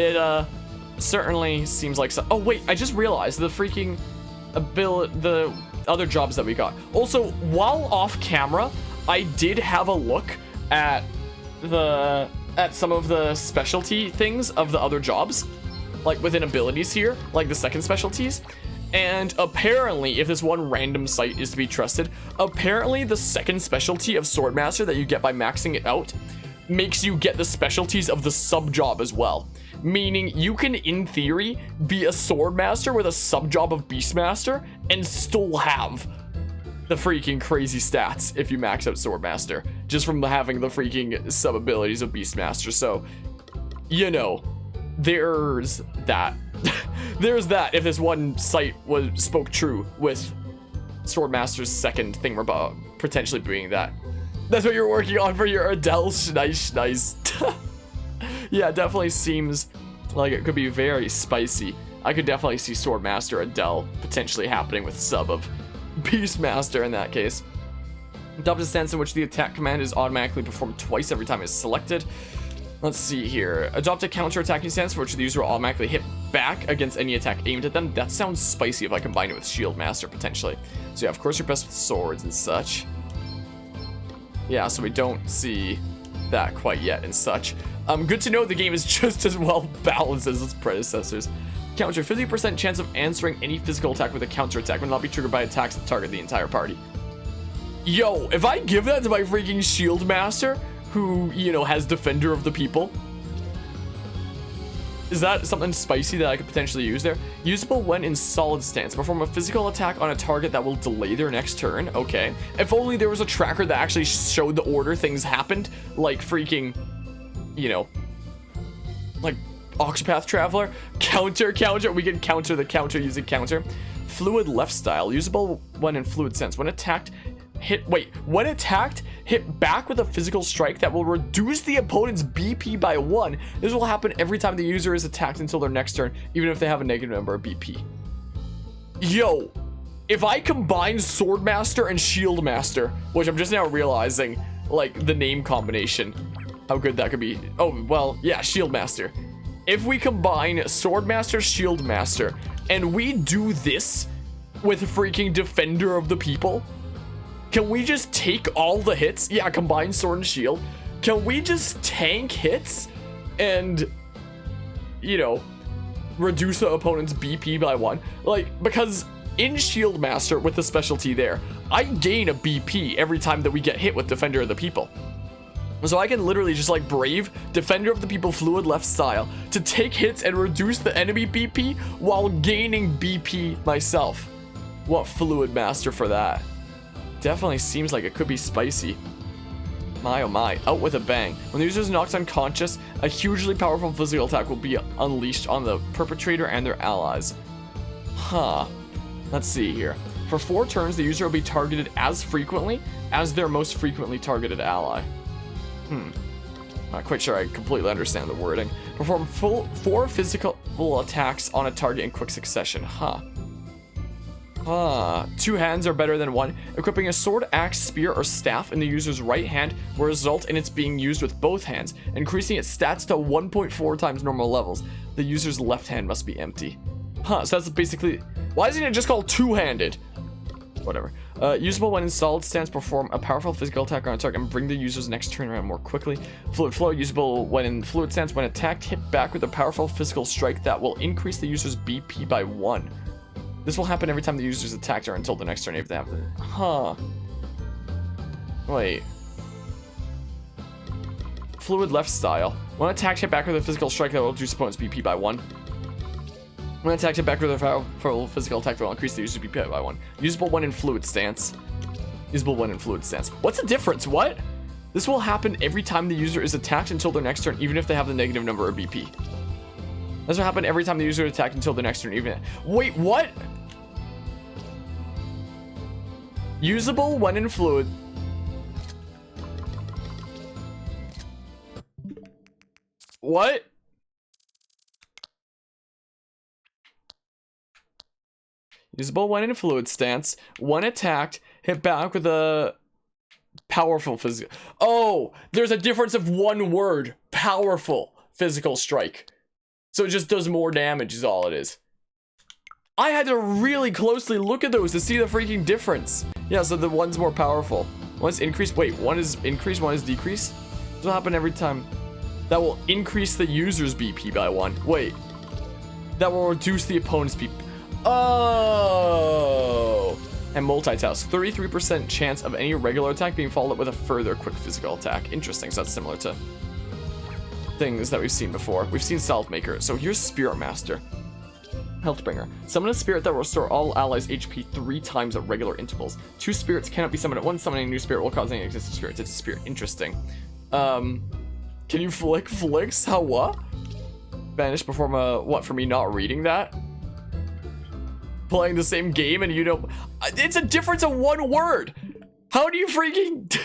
It certainly seems like so. Oh wait, I just realized the freaking the other jobs that we got. Also, while off camera, I did have a look at some of the specialty things of the other jobs, like within abilities here, like the second specialties. And apparently, if this one random site is to be trusted, apparently the second specialty of Swordmaster that you get by maxing it out makes you get the specialties of the sub job as well. Meaning you can, in theory, be a Swordmaster with a sub job of Beastmaster and still have the freaking crazy stats if you max out Swordmaster, just from having the freaking sub abilities of Beastmaster. So, you know, there's that. There's that if this one site spoke true with Swordmaster's second thing about potentially being that. That's what you're working on for your Adele nice. Yeah, it definitely seems like it could be very spicy. I could definitely see Swordmaster Adele potentially happening with sub of Beastmaster in that case. Adopt a stance in which the attack command is automatically performed twice every time it's selected. Let's see here. Adopt a counter-attacking stance for which the user will automatically hit back against any attack aimed at them. That sounds spicy if I combine it with Shield Master, potentially. So yeah, of course you're best with swords and such. Yeah, so we don't see that quite yet and such. Good to know the game is just as well balanced as its predecessors. Counter, 50% chance of answering any physical attack with a counter-attack will not be triggered by attacks that target the entire party. Yo, if I give that to my freaking Shield Master, who, you know, has Defender of the People, is that something spicy that I could potentially use there? Usable when in solid stance. Perform a physical attack on a target that will delay their next turn. Okay. If only there was a tracker that actually showed the order things happened, like freaking, you know, like Octopath Traveler. Counter. We can counter the counter using counter. Fluid left style. Usable when in fluid sense. When attacked, when attacked, hit back with a physical strike that will reduce the opponent's BP by 1. This will happen every time the user is attacked until their next turn, even if they have a negative number of BP. Yo, if I combine Swordmaster and Shield Master, which I'm just now realizing, like, the name combination, how good that could be. Oh, well, yeah, Shield Master. If we combine Swordmaster, Shield Master, and we do this with freaking Defender of the People, can we just take all the hits? Yeah, combine sword and shield. Can we just tank hits and, you know, reduce the opponent's BP by 1? Like, because in Shield Master with the specialty there, I gain a BP every time that we get hit with Defender of the People. So I can literally just like Brave, Defender of the People, Fluid left style to take hits and reduce the enemy BP while gaining BP myself. What Fluid Master for that? Definitely seems like it could be spicy. My oh my, out with a bang. When the user is knocked unconscious, a hugely powerful physical attack will be unleashed on the perpetrator and their allies. Huh. Let's see here. For 4 turns, the user will be targeted as frequently as their most frequently targeted ally. Not quite sure I completely understand the wording. Perform 4 physical attacks on a target in quick succession. Huh. 2 hands are better than 1. Equipping a sword, axe, spear, or staff in the user's right hand will result in its being used with both hands, increasing its stats to 1.4 times normal levels. The user's left hand must be empty. Huh, so that's basically... Why isn't it just called two-handed? Whatever. Usable when in solid stance, perform a powerful physical attack on a target and bring the user's next turn around more quickly. Fluid flow, usable when in fluid stance. When attacked, hit back with a powerful physical strike that will increase the user's BP by 1. This will happen every time the user is attacked or until the next turn if they have the... Huh. Wait. Fluid left style. When attacked, hit back with a physical strike that will reduce opponent's BP by 1. When attacked, hit back with a powerful physical attack that will increase the user's BP by 1. Usable when in fluid stance. Usable when in fluid stance. What's the difference? What? This will happen every time the user is attacked until their next turn, even if they have the negative number of BP. This will happen every time the user is attacked until the next turn, even... Wait, what? Usable when in fluid. What? Usable when in fluid stance. When attacked, hit back with a powerful physical... Oh, there's a difference of 1 word. Powerful physical strike. So it just does more damage is all it is. I had to really closely look at those to see the freaking difference. Yeah, so the one's more powerful. One's increased. Wait, one is increased, one is decreased? This will happen every time. That will increase the user's BP by 1. Wait. That will reduce the opponent's BP. Oh. And multitask. 33% chance of any regular attack being followed up with a further quick physical attack. Interesting. So that's similar to things that we've seen before. We've seen Salve Maker. So here's Spirit Master. Health Bringer. Summon a spirit that will restore all allies' HP 3 times at regular intervals. 2 spirits cannot be summoned at once. Summoning a new spirit will cause any existing spirit to disappear. Interesting. Can you flick flicks? How what? Banish, perform a what for me not reading that? Playing the same game and you don't. It's a difference of 1 word. How do you freaking?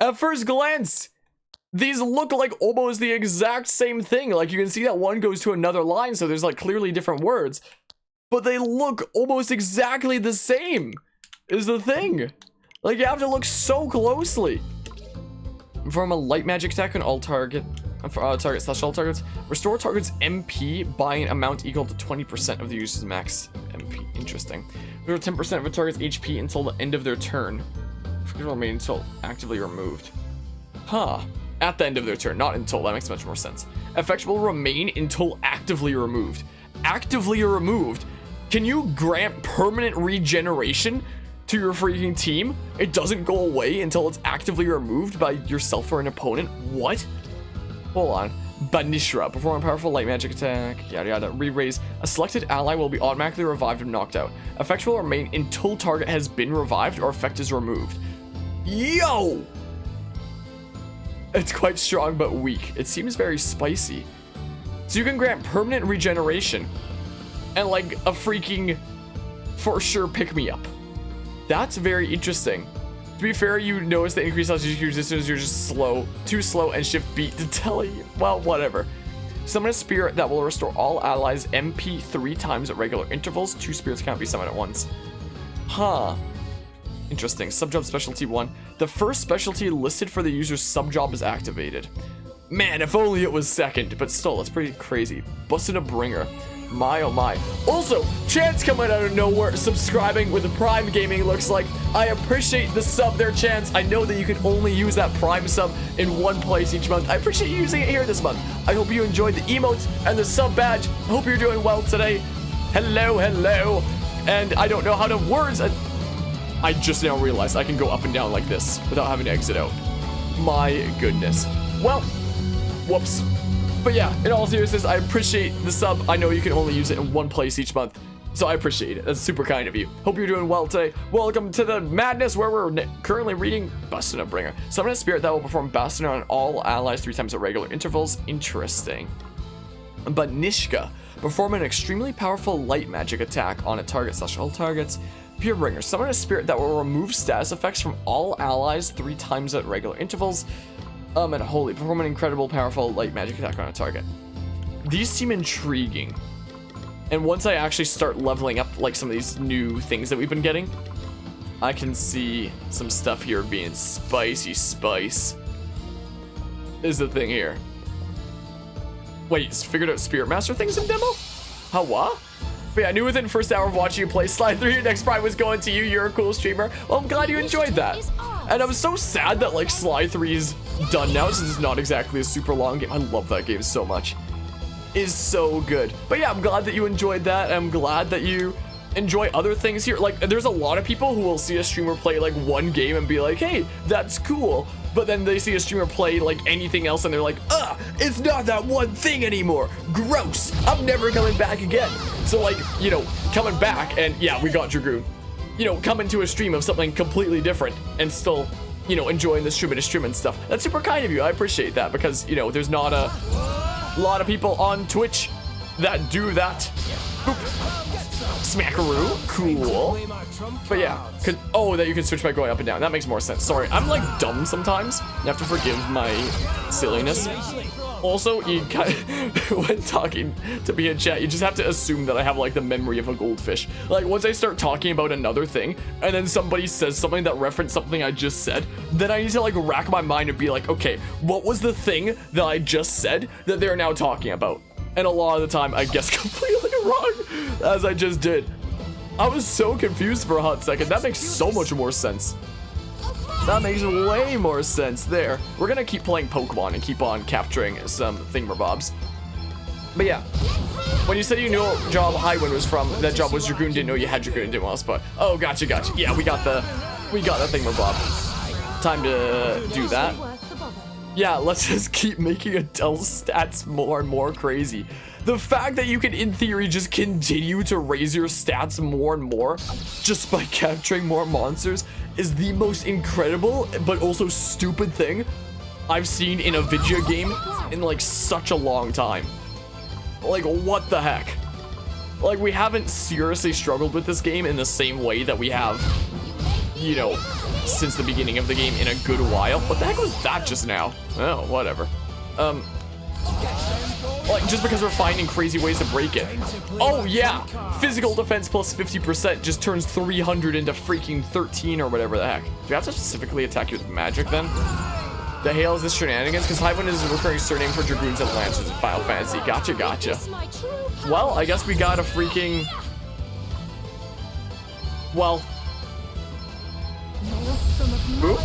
At first glance, these look like almost the exact same thing. Like you can see that one goes to another line, so there's like clearly different words, but they look almost exactly the same. Is the thing. Like you have to look so closely. Perform a light magic attack on all target. All targets. Restore target's MP by an amount equal to 20% of the user's max MP. Interesting. Restore 10% of a target's HP until the end of their turn. It will remain until actively removed. Huh. At the end of their turn, not until. That makes much more sense. Effect will remain until actively removed. Actively removed? Can you grant permanent regeneration to your freaking team? It doesn't go away until it's actively removed by yourself or an opponent? What? Hold on. Banishra. Perform a powerful light magic attack. Yada yada. Re-raise. A selected ally will be automatically revived and knocked out. Effect will remain until target has been revived or effect is removed. Yo! It's quite strong but weak. It seems very spicy. So you can grant permanent regeneration and like a freaking for sure pick me up. That's very interesting. To be fair, you notice the increased LGQ resistance, you're just slow, too slow, and shift beat to tell you. Well, whatever. Summon a spirit that will restore all allies MP 3 times at regular intervals. 2 spirits cannot be summoned at once. Huh. Interesting. Subjob specialty 1. The first specialty listed for the user's subjob is activated. Man, if only it was second, but still, that's pretty crazy. Busted a bringer. My oh my. Also, Chance coming out of nowhere, subscribing with the Prime Gaming looks like. I appreciate the sub there, Chance. I know that you can only use that Prime sub in one place each month. I appreciate you using it here this month. I hope you enjoyed the emotes and the sub badge. I hope you're doing well today. Hello, hello. And I don't know how to words. I just now realized I can go up and down like this without having to exit out. My goodness. Well, whoops. But yeah, in all seriousness, I appreciate the sub. I know you can only use it in one place each month, so I appreciate it. That's super kind of you. Hope you're doing well today. Welcome to the madness where we're currently reading Bastion of Bringer. Summon a spirit that will perform Bastion on all allies 3 times at regular intervals. Interesting. But Nishka, perform an extremely powerful light magic attack on a target / all targets. Pure Bringer, summon a spirit that will remove status effects from all allies 3 times at regular intervals. And holy, perform an incredible powerful light magic attack on a target. These seem intriguing. And once I actually start leveling up like some of these new things that we've been getting, I can see some stuff here being spicy spice. Is the thing here. Wait, figured out Spirit Master things in demo? How what? But yeah, I knew within the first hour of watching you play Slide 3, your next prime was going to you. You're a cool streamer. Well, I'm glad you enjoyed that. And I'm so sad that like Slide 3 is done now since it's not exactly a super long game. I love that game so much. It's so good. But yeah, I'm glad that you enjoyed that. I'm glad that you enjoy other things here. Like, there's a lot of people who will see a streamer play like one game and be like, hey, that's cool. But then they see a streamer play like anything else and they're like, it's not that one thing anymore. Gross. I'm never coming back again. So like, you know, coming back and yeah, we got Dragoon. You know, coming to a stream of something completely different and still, you know, enjoying the stream and stuff. That's super kind of you. I appreciate that because, you know, there's not a lot of people on Twitch that do that. Boop. Smackaroo. Cool. But yeah, oh, that you can switch by going up and down. That makes more sense. Sorry, I'm like dumb sometimes. You have to forgive my silliness. Also, you kind of, when talking to me in chat, you just have to assume that I have like the memory of a goldfish. Like once I start talking about another thing and then somebody says something that referenced something I just said, then I need to like rack my mind and be like, okay, what was the thing that I just said that they're now talking about? And a lot of the time I guess completely wrong, as I just did. I was so confused for a hot second. That makes so much more sense. That makes way more sense there. We're gonna keep playing Pokemon and keep on capturing some thingamabobs. But yeah, when you said you knew what job Highwind was from, that job was Dragoon, didn't know you had Dragoon, didn't want to spot. Oh, gotcha. Yeah, we got the thingamabob. Time to do that. Yeah, let's just keep making Adele's stats more and more crazy. The fact that you can, in theory, just continue to raise your stats more and more just by capturing more monsters is the most incredible but also stupid thing I've seen in a video game in like such a long time. Like, what the heck? Like, we haven't seriously struggled with this game in the same way that we have, you know, since the beginning of the game in a good while. What the heck was that just now? Oh, whatever. Like, just because we're finding crazy ways to break it. Oh, yeah. Physical defense plus 50% just turns 300 into freaking 13 or whatever the heck. Do you have to specifically attack you with magic then? The hail is this shenanigans? Because Highwind is a recurring surname for Dragoons and Lancers in Final Fantasy. Gotcha. Well, I guess we got a freaking... Well... Boop.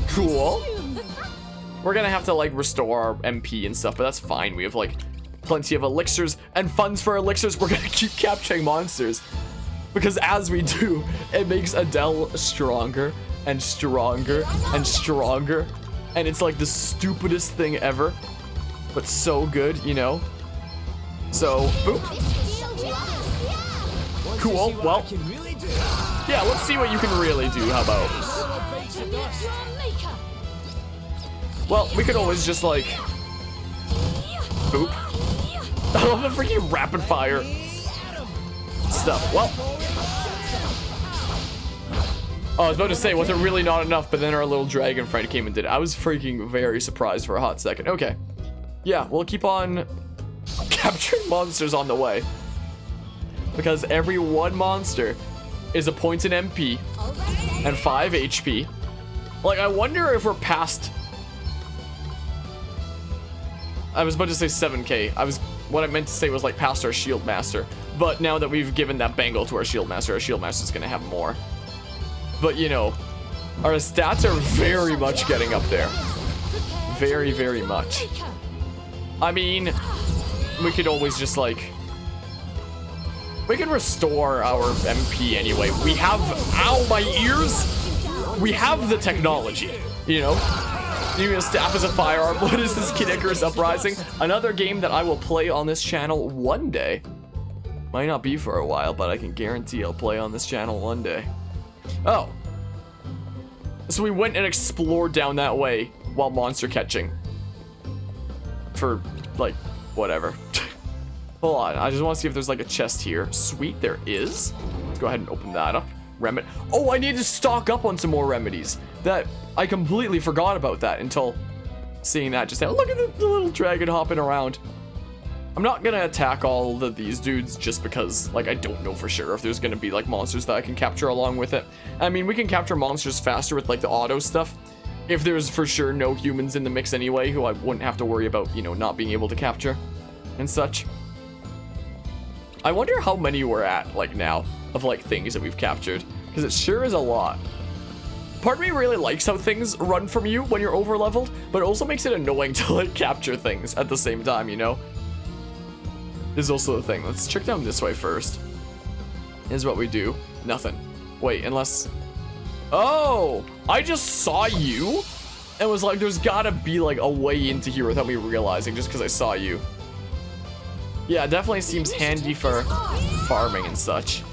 Cool. We're gonna have to like restore our MP and stuff, but that's fine. We have like plenty of elixirs and funds for elixirs. We're gonna keep capturing monsters because as we do, it makes Adele stronger and stronger and stronger. And it's like the stupidest thing ever, but so good, you know? So, boop. Cool, well, yeah, let's see what you can really do. How about? Well, we could always just like, boop. I love the freaking rapid fire stuff. Well, oh, I was about to say, was it really not enough? But then our little dragon friend came and did it. I was freaking very surprised for a hot second. Okay, yeah, we'll keep on capturing monsters on the way because every one monster is a point in MP and 5 HP. Like, I wonder if we're past. I was about to say 7k. What I meant to say was like past our Shield Master. But now that we've given that bangle to our Shield Master's gonna have more. But you know, our stats are very much getting up there. Very, very much. I mean, we could always just like, we can restore our MP anyway. We have, ow, my ears! We have the technology, you know? Using a staff as a firearm. What is this, Kid Icarus Uprising? Another game that I will play on this channel one day. Might not be for a while, but I can guarantee I'll play on this channel one day. Oh. So we went and explored down that way while monster catching. For, like, whatever. Hold on, I just want to see if there's like a chest here. Sweet, there is. Let's go ahead and open that up. Oh, I need to stock up on some more remedies. That I completely forgot about that until seeing that just now. Look at the little dragon hopping around. I'm not gonna attack all of these dudes just because, like, I don't know for sure if there's gonna be like monsters that I can capture along with it. I mean, we can capture monsters faster with like the auto stuff if there's for sure no humans in the mix anyway, who I wouldn't have to worry about, you know, not being able to capture and such. I wonder how many we're at like now of like things that we've captured, because it sure is a lot. Part of me really likes how things run from you when you're over leveled, but it also makes it annoying to like capture things at the same time, you know? This is also the thing. Let's check down this way first. Here's what we do. Nothing. Wait, unless... Oh! I just saw you and was like, there's gotta be like a way into here without me realizing just because I saw you. Yeah, it definitely seems handy for farming and such.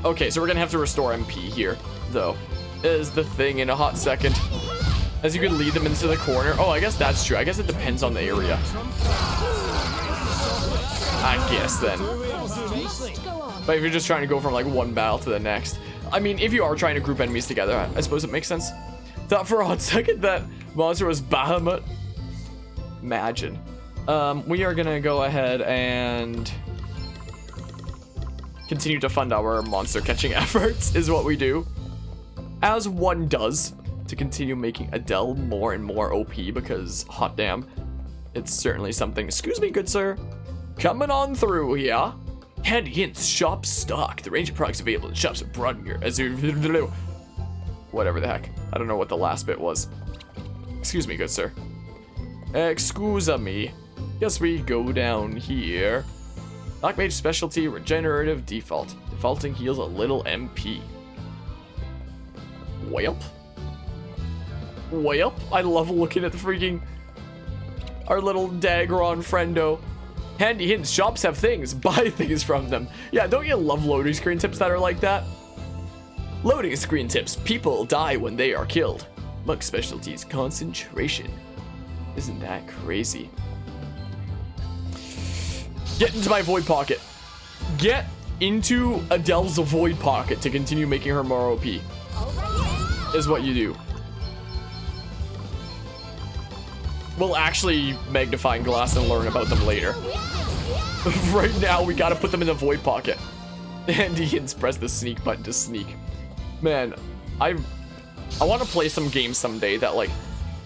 Okay, so we're gonna have to restore MP here, though. Is the thing in a hot second. As you can lead them into the corner. Oh, I guess that's true. I guess it depends on the area. I guess then. But if you're just trying to go from like one battle to the next. I mean, if you are trying to group enemies together, I suppose it makes sense. Thought for a hot second that monster was Bahamut. Imagine. We are gonna go ahead and continue to fund our monster catching efforts is what we do. As one does, to continue making Adele more and more OP because hot damn, it's certainly something. Excuse me, good sir. Coming on through here. Handy hints, shop stock. The range of products available in shops are broadened here. As you whatever the heck. I don't know what the last bit was. Excuse me, good sir. Excuse me. Guess we go down here. Knock mage specialty, regenerative default. Defaulting heals a little MP. Welp. Welp. I love looking at the freaking our little Dagron friendo. Handy hints, shops have things. Buy things from them. Yeah, don't you love loading screen tips that are like that? Loading screen tips. People die when they are killed. Monk specialties, concentration. Isn't that crazy? Get into my void pocket. Get into Adele's void pocket to continue making her more OP. Is what you do. We'll actually magnifying glass and learn about them later. Right now, we gotta put them in the void pocket. And he can press the sneak button to sneak. Man, I want to play some game someday that like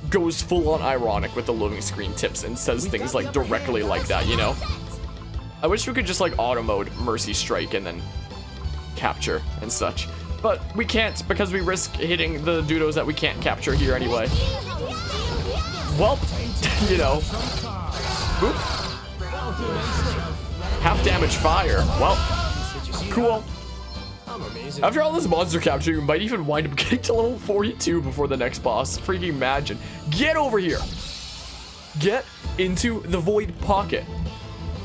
goes full on ironic with the loading screen tips and says things like directly like that, you know? I wish we could just like auto mode Mercy Strike and then capture and such. But we can't because we risk hitting the doodles that we can't capture here anyway. Well, you know. Boop. Half damage fire. Well, cool. After all this monster capture, you might even wind up getting to level 42 before the next boss. Freaking imagine. Get over here. Get into the void pocket.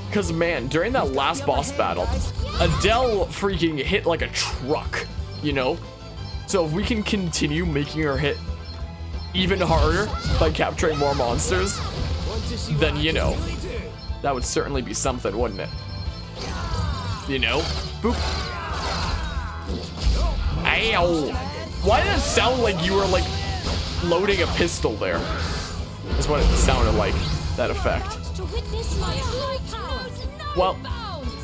Because, man, during that last boss battle, Adele freaking hit like a truck, you know? So if we can continue making her hit even harder by capturing more monsters, then, you know, that would certainly be something, wouldn't it? You know? Boop. Ow. Why did it sound like you were, like, loading a pistol there? That's what it sounded like, that effect. Well,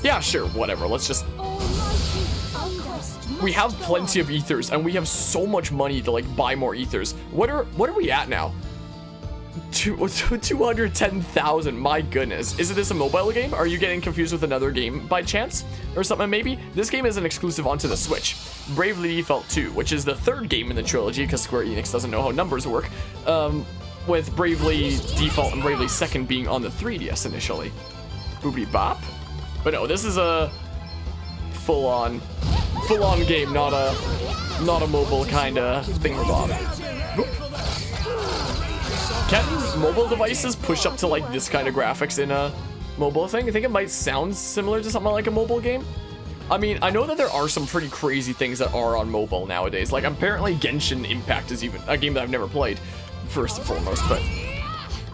yeah, sure, whatever. Let's just... We have plenty of ethers, and we have so much money to, like, buy more ethers. What are we at now? 210,000, my goodness. Is this a mobile game? Are you getting confused with another game by chance? Or something maybe? This game is an exclusive onto the Switch. Bravely Default 2, which is the third game in the trilogy, because Square Enix doesn't know how numbers work. With Bravely Default and Bravely Second being on the 3DS initially. Boopity bop. But no, this is a full-on game, not a mobile kind of thingamabob. Can mobile devices push up to like this kind of graphics in a mobile thing? I think it might sound similar to something like a mobile game. I mean, I know that there are some pretty crazy things that are on mobile nowadays. Like apparently Genshin Impact is even a game that I've never played, first and foremost, but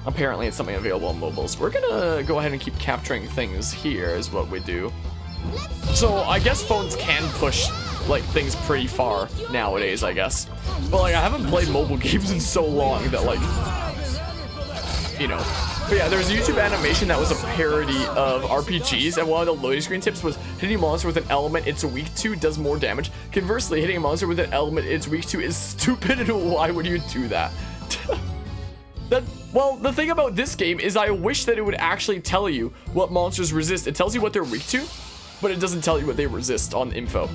apparently it's something available on mobiles. We're gonna go ahead and keep capturing things here is what we do. So I guess phones can push like things pretty far nowadays, I guess. But like I haven't played mobile games in so long that like, you know. But yeah, there's a YouTube animation that was a parody of RPGs, and one of the loading screen tips was hitting a monster with an element it's weak to does more damage. Conversely, hitting a monster with an element it's weak to is stupid, and why would you do that? Well, the thing about this game is I wish that it would actually tell you what monsters resist. It tells you what they're weak to, but it doesn't tell you what they resist on info.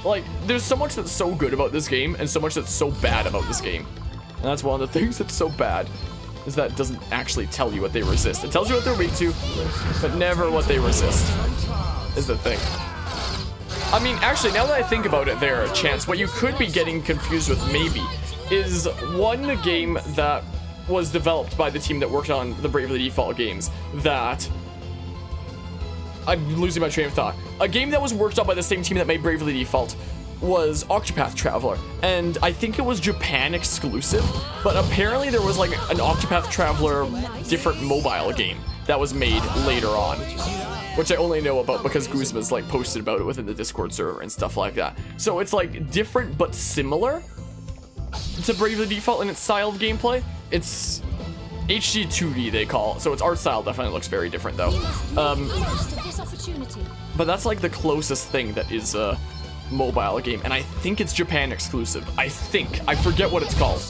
Like, there's so much that's so good about this game, and so much that's so bad about this game. And that's one of the things that's so bad, is that it doesn't actually tell you what they resist. It tells you what they're weak to, but never what they resist, is the thing. I mean, actually, now that I think about it there, Chance, what you could be getting confused with, maybe, is one game that was developed by the team that worked on the Bravely Default games that... I'm losing my train of thought. A game that was worked on by the same team that made Bravely Default was Octopath Traveler, and I think it was Japan exclusive, but apparently there was like an Octopath Traveler different mobile game that was made later on, which I only know about because Guzma's like posted about it within the Discord server and stuff like that. So it's like different but similar to Bravely Default in its style of gameplay. It's HD 2D they call it, so its art style definitely looks very different though. But that's like the closest thing that is a mobile game, and I think it's Japan exclusive. I forget what it's called.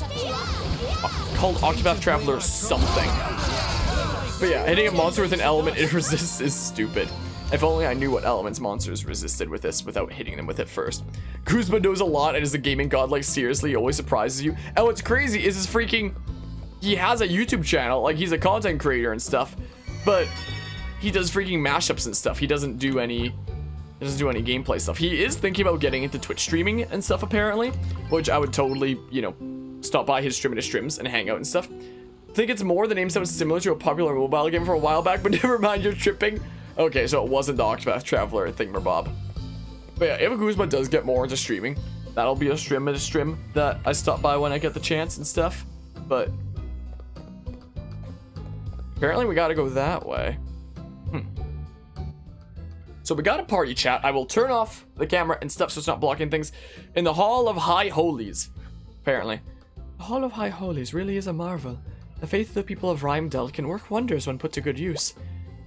Called Octopath Traveler something. But yeah, hitting a monster with an element it resists is stupid. If only I knew what elements monsters resisted with this without hitting them with it first. Guzma knows a lot and is a gaming god, like seriously, he always surprises you. And what's crazy is his freaking, he has a YouTube channel, like he's a content creator and stuff, but he does freaking mashups and stuff. He doesn't do any gameplay stuff. He is thinking about getting into Twitch streaming and stuff apparently, which I would totally, you know, stop by his streams and hang out and stuff. I think it's more, the name sounds similar to a popular mobile game for a while back, but never mind, you're tripping. Okay, so it wasn't the Octopath Traveler thingamabob. But yeah, if Guzma does get more into streaming, that'll be a stream that I stop by when I get the chance and stuff. But apparently we gotta go that way. So we got a party chat. I will turn off the camera and stuff so it's not blocking things. In the Hall of High Holies, apparently. The Hall of High Holies really is a marvel. The faith of the people of Rheimdell can work wonders when put to good use.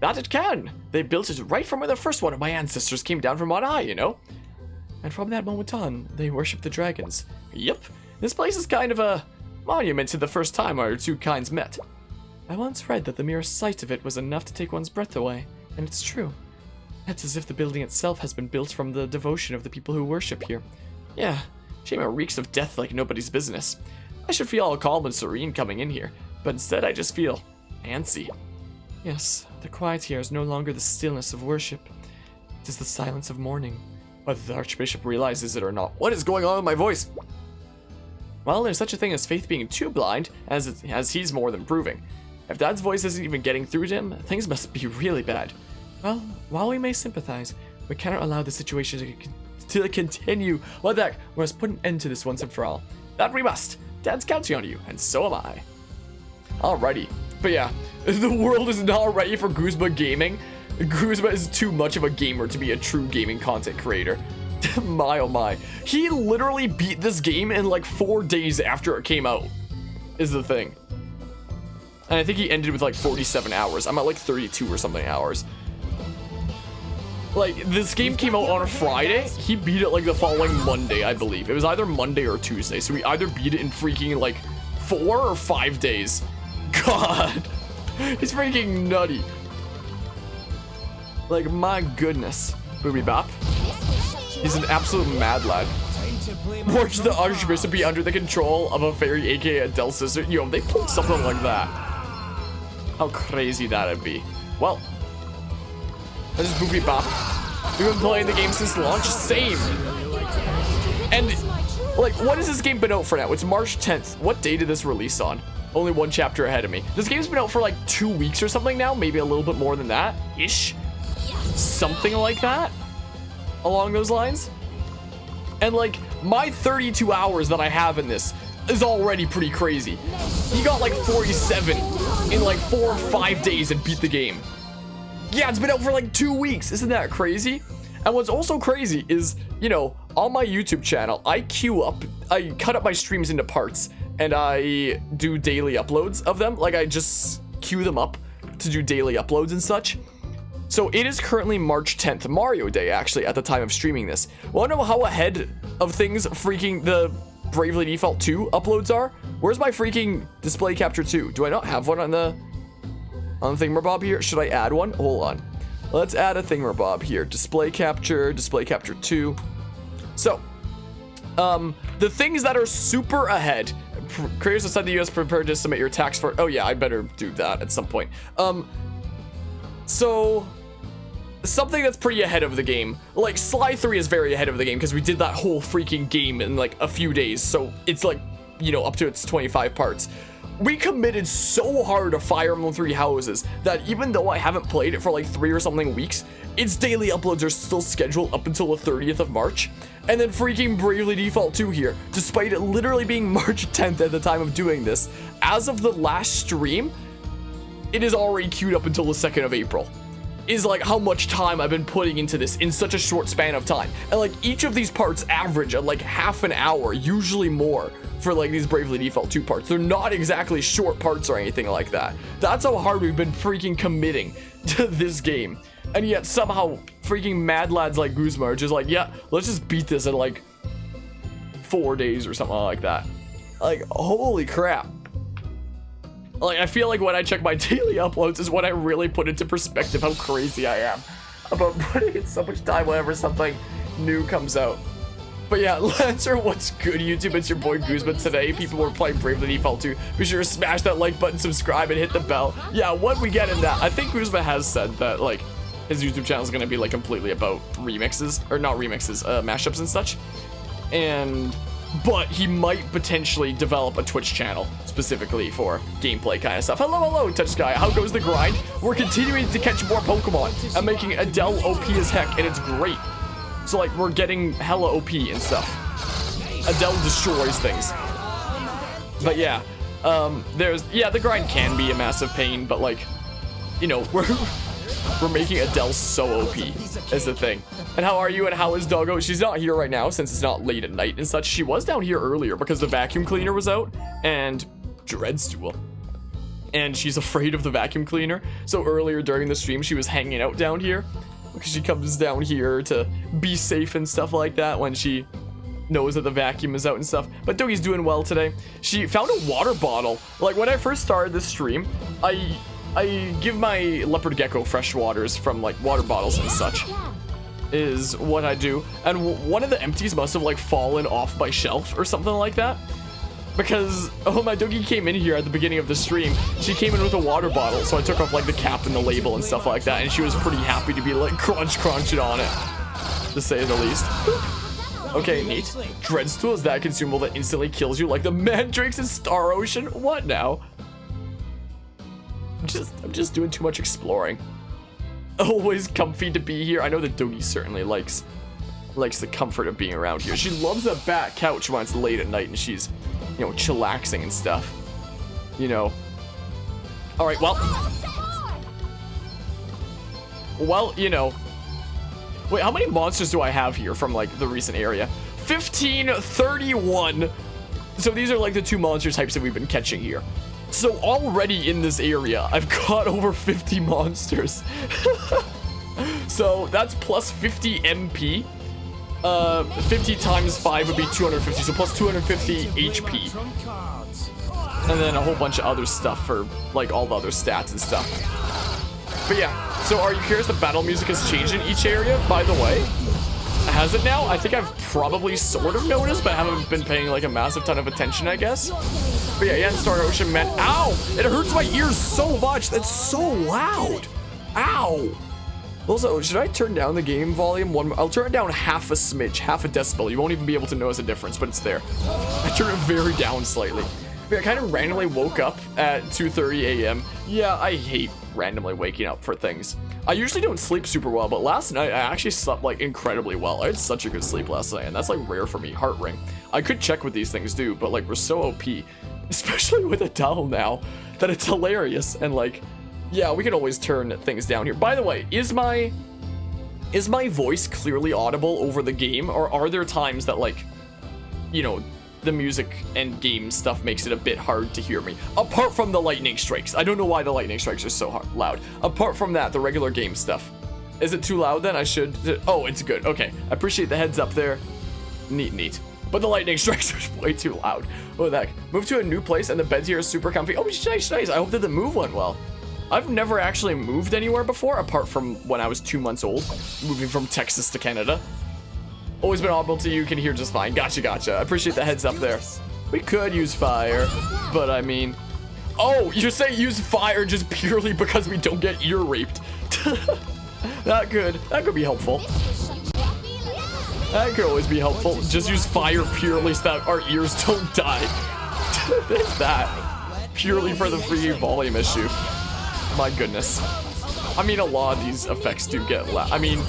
That it can! They built it right from where the first one of my ancestors came down from on high, you know? And from that moment on, they worship the dragons. Yep, this place is kind of a monument to the first time our two kinds met. I once read that the mere sight of it was enough to take one's breath away, and it's true. It's as if the building itself has been built from the devotion of the people who worship here. Yeah, shame it reeks of death like nobody's business. I should feel all calm and serene coming in here, but instead I just feel antsy. Yes, the quiet here is no longer the stillness of worship. It is the silence of mourning. Whether the Archbishop realizes it or not. What is going on with my voice? Well, there's such a thing as faith being too blind, as he's more than proving. If Dad's voice isn't even getting through to him, things must be really bad. Well, while we may sympathize, we cannot allow the situation to continue. What the heck? We must put an end to this once and for all. That we must. Dad's counting on you, and so am I. Alrighty. But yeah, the world is not ready for Guzma gaming. Guzma is too much of a gamer to be a true gaming content creator. My oh my. He literally beat this game in like 4 days after it came out, is the thing. And I think he ended with like 47 hours. I'm at like 32 or something hours. Like, this game came out on a Friday. He beat it like the following Monday, I believe. It was either Monday or Tuesday. So he either beat it in freaking like 4 or 5 days. God, he's freaking nutty. Like, my goodness. Booby bop. He's an absolute mad lad. Watch the Archbishop be under the control of a fairy, aka Adele's sister. Yo, they pulled something like that. How crazy that'd be. Well, that's just Booby bop. We've been playing the game since launch. Same. And, like, what has this game been out for now? It's March 10th. What day did this release on? Only one chapter ahead of me. This game's been out for like 2 weeks or something now. Maybe a little bit more than that. Ish. Something like that. Along those lines. And like, my 32 hours that I have in this is already pretty crazy. He got like 47 in like 4 or 5 days and beat the game. Yeah, it's been out for like 2 weeks. Isn't that crazy? And what's also crazy is, you know, on my YouTube channel, I cut up my streams into parts. And I do daily uploads of them. Like, I just queue them up to do daily uploads and such. So it is currently March 10th, Mario Day, actually, at the time of streaming this. Wanna know how ahead of things freaking the Bravely Default 2 uploads are? Where's my freaking display capture 2? Do I not have one on the thingamabob here? Should I add one? Hold on. Let's add a thingamabob here. Display capture 2. So, the things that are super ahead. Creators outside the US prepared to submit your tax for. Oh yeah, I better do that at some point. So something that's pretty ahead of the game. Like Sly 3 is very ahead of the game because we did that whole freaking game in like a few days. So it's like, you know, up to its 25 parts. We committed so hard to Fire Emblem Three Houses that even though I haven't played it for like 3 or something weeks, its daily uploads are still scheduled up until the 30th of March. And then freaking Bravely Default 2 here, despite it literally being March 10th at the time of doing this, as of the last stream, it is already queued up until the 2nd of April. Is like how much time I've been putting into this in such a short span of time. And like each of these parts average at like half an hour, usually more, for like these Bravely Default 2 parts. They're not exactly short parts or anything like that. That's how hard we've been freaking committing to this game. And yet somehow freaking mad lads like Guzma are just like, yeah, let's just beat this in like 4 days or something like that. Like, holy crap. Like, I feel like when I check my daily uploads is when I really put into perspective how crazy I am about putting in so much time whenever something new comes out. But yeah, Lancer, what's good, YouTube? It's your boy Guzman. Today, people were playing Bravely Default 2. Be sure to smash that like button, subscribe, and hit the bell. Yeah, what we get in that, I think Guzman has said that, like, his YouTube channel is going to be, like, completely about remixes, or not remixes, mashups and such. But he might potentially develop a Twitch channel specifically for gameplay kind of stuff. Hello, Touch Sky. How goes the grind? We're continuing to catch more Pokemon. I'm making Adele OP as heck, and it's great. So, like, we're getting hella OP and stuff. Adele destroys things. But yeah, the grind can be a massive pain, but like, you know, we're making Adele so OP is the thing. And how are you and how is Doggo? She's not here right now since it's not late at night and such. She was down here earlier because the vacuum cleaner was out and Dreadstool. And she's afraid of the vacuum cleaner. So earlier during the stream, she was hanging out down here because she comes down here to be safe and stuff like that when she knows that the vacuum is out and stuff. But Doggy's doing well today. She found a water bottle. Like when I first started this stream, I give my leopard gecko fresh waters from like water bottles and such is what I do. And one of the empties must have like fallen off my shelf or something like that. Because, oh, my doggy came in here at the beginning of the stream. She came in with a water bottle, so I took off like the cap and the label and stuff like that. And she was pretty happy to be like crunching on it, to say the least. Okay, neat. Dreadstool is that consumable that instantly kills you like the mandrakes in Star Ocean? What now? I'm just doing too much exploring. Always comfy to be here. I know that Doggy certainly likes the comfort of being around here. She loves the back couch when it's late at night and she's, you know, chillaxing and stuff. You know. All right, well, you know. Wait, how many monsters do I have here from like the recent area? 15, 31. So these are like the 2 monster types that we've been catching here. So already in this area, I've caught over 50 monsters. So that's plus 50 MP. 50 times 5 would be 250, so plus 250 HP. And then a whole bunch of other stuff for like all the other stats and stuff. But yeah, so are you curious the battle music has changed in each area, by the way? Has it now? I think I've probably sort of noticed, but I haven't been paying like a massive ton of attention, I guess. But yeah, in Star Ocean, man. Ow! It hurts my ears so much. That's so loud. Ow! Also, should I turn down the game volume? I'll turn it down half a smidge, half a decibel. You won't even be able to notice a difference, but it's there. I turn it very down slightly. But I kind of randomly woke up at 2:30 a.m. Yeah, I hate randomly waking up for things. I usually don't sleep super well, but last night I actually slept like incredibly well. I had such a good sleep last night, and that's like rare for me. Heart ring. I could check what these things do, but like we're so OP, especially with Adele now, that it's hilarious. And like, yeah, we can always turn things down here. By the way, is my voice clearly audible over the game, or are there times that like, you know, the music and game stuff makes it a bit hard to hear me? Apart from the lightning strikes. I don't know why the lightning strikes are so loud. Apart from that, the regular game stuff. Is it too loud then? Oh, it's good. Okay. I appreciate the heads up there. Neat. But the lightning strikes are way too loud. What the heck? Move to a new place and the beds here are super comfy. Oh, nice. I hope that the move went well. I've never actually moved anywhere before, apart from when I was 2 months old, moving from Texas to Canada. Always been audible to you, can hear just fine. Gotcha. I appreciate the heads up there. We could use fire, but I mean... Oh, you say use fire just purely because we don't get ear raped. That could be helpful. That could always be helpful. Just use fire purely so that our ears don't die. There's that. purely for the free volume issue. My goodness. I mean, a lot of these effects do get loud. I mean,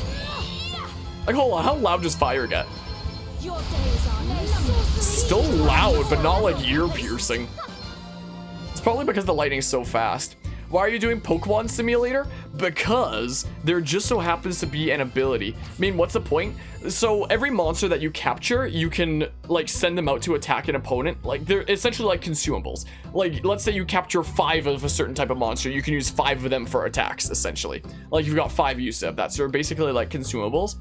like, hold on, how loud does fire get? Still loud, but not like ear piercing. It's probably because the lightning's so fast. Why are you doing Pokemon Simulator? Because there just so happens to be an ability. I mean, what's the point? So every monster that you capture, you can like send them out to attack an opponent. Like they're essentially like consumables. Like let's say you capture 5 of a certain type of monster, you can use 5 of them for attacks essentially. Like you've got 5 use of that. So they're basically like consumables.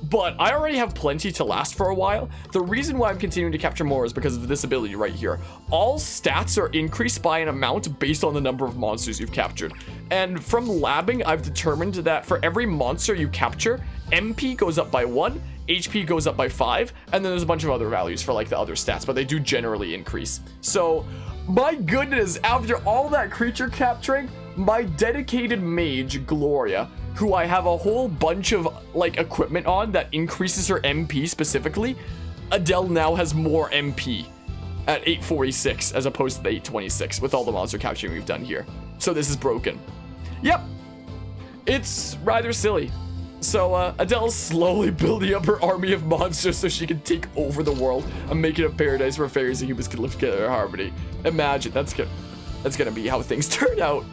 But I already have plenty to last for a while. The reason why I'm continuing to capture more is because of this ability right here. All stats are increased by an amount based on the number of monsters you've captured. And from labbing, I've determined that for every monster you capture, MP goes up by 1, HP goes up by 5, and then there's a bunch of other values for like the other stats, but they do generally increase. So, my goodness, after all that creature capturing, my dedicated mage, Gloria, who I have a whole bunch of like equipment on that increases her MP specifically, Adele now has more MP at 846 as opposed to the 826 with all the monster capturing we've done here. So this is broken. Yep, it's rather silly. So Adele's slowly building up her army of monsters so she can take over the world and make it a paradise where fairies and humans can live together in harmony. Imagine, that's gonna be how things turn out.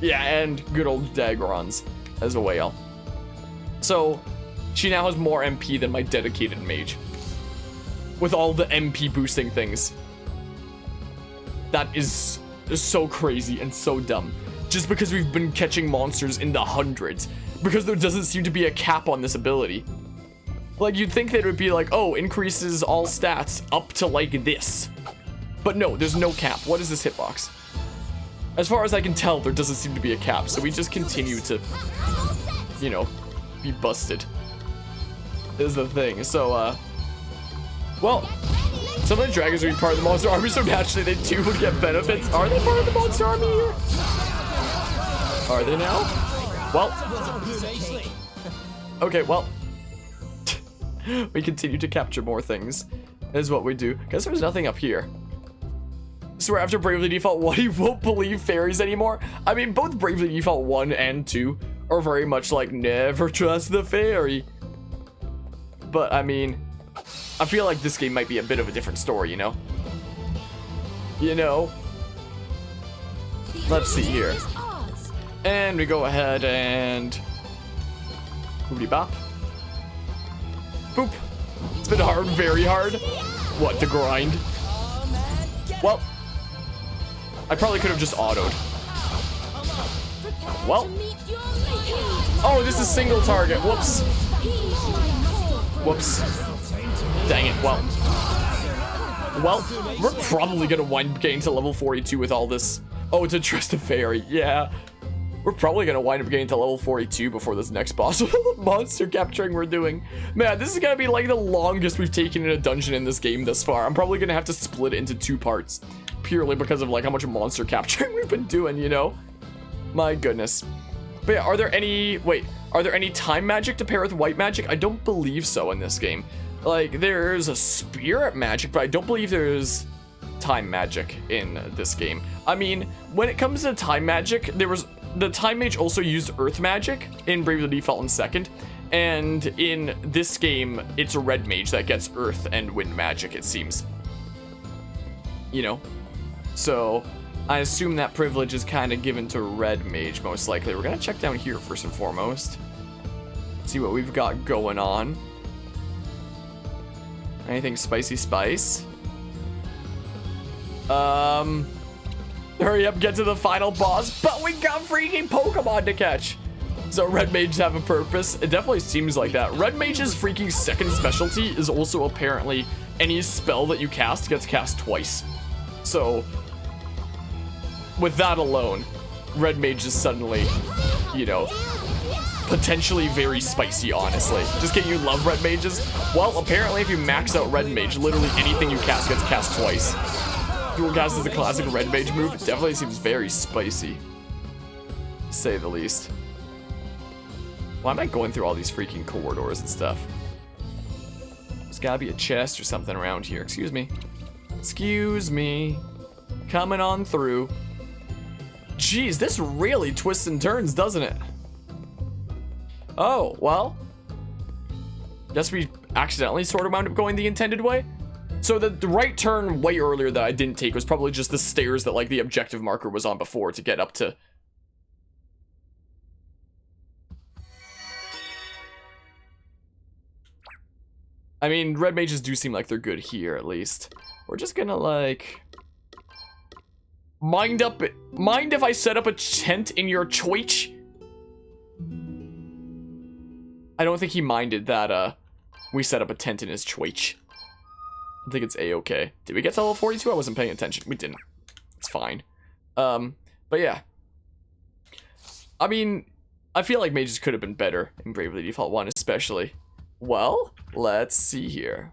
Yeah, and good old Dagrons as a whale. So she now has more MP than my dedicated mage. With all the MP boosting things. That is so crazy and so dumb. Just because we've been catching monsters in the hundreds. Because there doesn't seem to be a cap on this ability. Like, you'd think that it would be like, oh, increases all stats up to like this. But no, there's no cap. What is this hitbox? As far as I can tell, there doesn't seem to be a cap. So we just continue to, you know, be busted. Is the thing. So, well, some of the dragons are part of the monster army, so naturally they too would get benefits. Are they part of the monster army here? Are they now? Well, okay, well, we continue to capture more things, is what we do. Guess there's nothing up here. So after Bravely Default 1, you won't believe fairies anymore. I mean, both Bravely Default 1 and 2 are very much like, never trust the fairy. But, I mean, I feel like this game might be a bit of a different story, you know? You know? Let's see here. And we go ahead and... Boopity bop. Boop. It's been hard, very hard. What, to grind? Well, I probably could have just autoed. Well. Oh, this is single target. Whoops. Whoops. Dang it. Well, we're probably gonna wind up getting to level 42 with all this. Oh, to trust a fairy. Yeah. We're probably gonna wind up getting to level 42 before this next boss monster capturing we're doing. Man, this is gonna be like the longest we've taken in a dungeon in this game thus far. I'm probably gonna have to split it into 2 parts. Purely because of like how much monster capturing we've been doing, you know? My goodness. But yeah, are there any time magic to pair with white magic? I don't believe so in this game. Like, there's a spirit magic, but I don't believe there's time magic in this game. I mean, when it comes to time magic, the time mage also used earth magic in Bravely Default in 2nd, and in this game, it's a red mage that gets earth and wind magic, it seems. You know? So, I assume that privilege is kind of given to red mage, most likely. We're gonna check down here first and foremost. See what we've got going on. Anything spicy spice? Hurry up, get to the final boss, but we got freaking Pokemon to catch. So red mages have a purpose. It definitely seems like that. Red mage's freaking 2nd specialty is also apparently any spell that you cast gets cast twice. So with that alone, red mage is suddenly, you know, potentially very spicy, honestly. Just kidding, you love red mages? Well, apparently if you max out red mage, literally anything you cast gets cast twice. Dual cast is a classic red mage move. It definitely seems very spicy, to say the least. Why am I going through all these freaking corridors and stuff? There's gotta be a chest or something around here. Excuse me. Excuse me. Coming on through. Geez, this really twists and turns, doesn't it? Oh, well. Guess we accidentally sort of wound up going the intended way. So the right turn way earlier that I didn't take was probably just the stairs that like the objective marker was on before to get up to. I mean, red mages do seem like they're good here, at least. We're just gonna, like... Mind if I set up a tent in your choich? I don't think he minded that, we set up a tent in his choich. I think it's a-okay. Did we get to level 42? I wasn't paying attention. We didn't. It's fine. But yeah. I mean, I feel like mages could have been better in Bravely Default 1, especially. Well, let's see here.